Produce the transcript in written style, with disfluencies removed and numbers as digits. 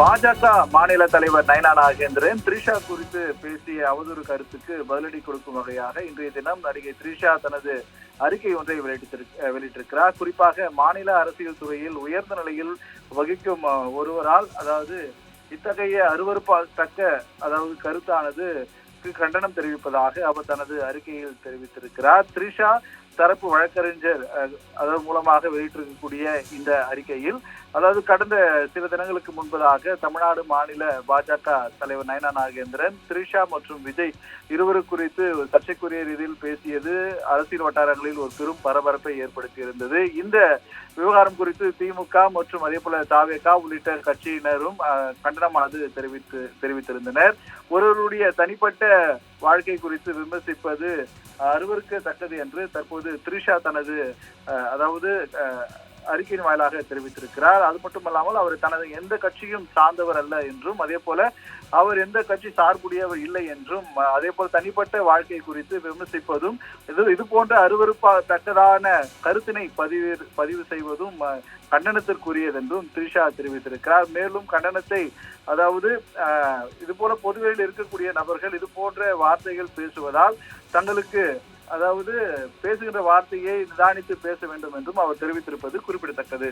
பாஜக மாநில தலைவர் நயனா நாகேந்திரன் த்ரிஷா குறித்து பேசிய அவதூறு கருத்துக்கு பதிலடி கொடுக்கும் வகையாக இன்றைய தினம் நடிகை த்ரிஷா தனது அறிக்கை ஒன்றை வெளியிட்டிருக்கிறார். குறிப்பாக மாநில அரசியல் துறையில் உயர்ந்த நிலையில் வகிக்கும் ஒருவரால் இத்தகைய அருவருப்பத்தக்க கருத்தானது கண்டனம் தெரிவிப்பதாக அவர் தனது அறிக்கையில் தெரிவித்திருக்கிறார். த்ரிஷா தரப்பு வழக்கறிஞர் மூலமாக வெளியிட்டிருக்கக்கூடிய இந்த அறிக்கையில் கடந்த சில தினங்களுக்கு முன்பதாக தமிழ்நாடு மாநில பாஜக தலைவர் நயனா நாகேந்திரன் த்ரிஷா மற்றும் விஜய் இருவரு குறித்து சர்ச்சைக்குரிய ரீதியில் பேசியது அரசியல் வட்டாரங்களில் ஒரு பெரும் பரபரப்பை ஏற்படுத்தி இருந்தது. இந்த விவகாரம் குறித்து திமுக மற்றும் அதே போல தவேக உள்ளிட்ட கட்சியினரும் கண்டனமானது தெரிவித்திருந்தனர். ஒருவருடைய தனிப்பட்ட வாழ்க்கை குறித்து விமர்சிப்பது அருவருக்கத்தக்கது என்று தற்போது த்ரிஷா தனது அறிக்கையின் வாயிலாக தெரிவித்திருக்கிறார். அது மட்டுமல்லாமல் அவர் தனது எந்த கட்சியும் சார்ந்தவர் அல்ல என்றும், அதே போல அவர் எந்த கட்சி சார்புடையவர் இல்லை என்றும், அதே போல தனிப்பட்ட வாழ்க்கை குறித்து விமர்சிப்பதும் இது போன்ற அருவருப்பத்தக்கதான கருத்தினை பதிவு செய்வதும் கண்டனத்திற்குரியது என்றும் த்ரிஷா தெரிவித்திருக்கிறார். மேலும் கண்டனத்தை இது போல பொதுவெளியில் இருக்கக்கூடிய நபர்கள் இது போன்ற வார்த்தைகள் பேசுவதால் தங்களுக்கு பேசுகின்ற வார்த்தையை நிதானித்து பேச வேண்டும் என்றும் அவர் தெரிவித்திருப்பது குறிப்பிடத்தக்கது.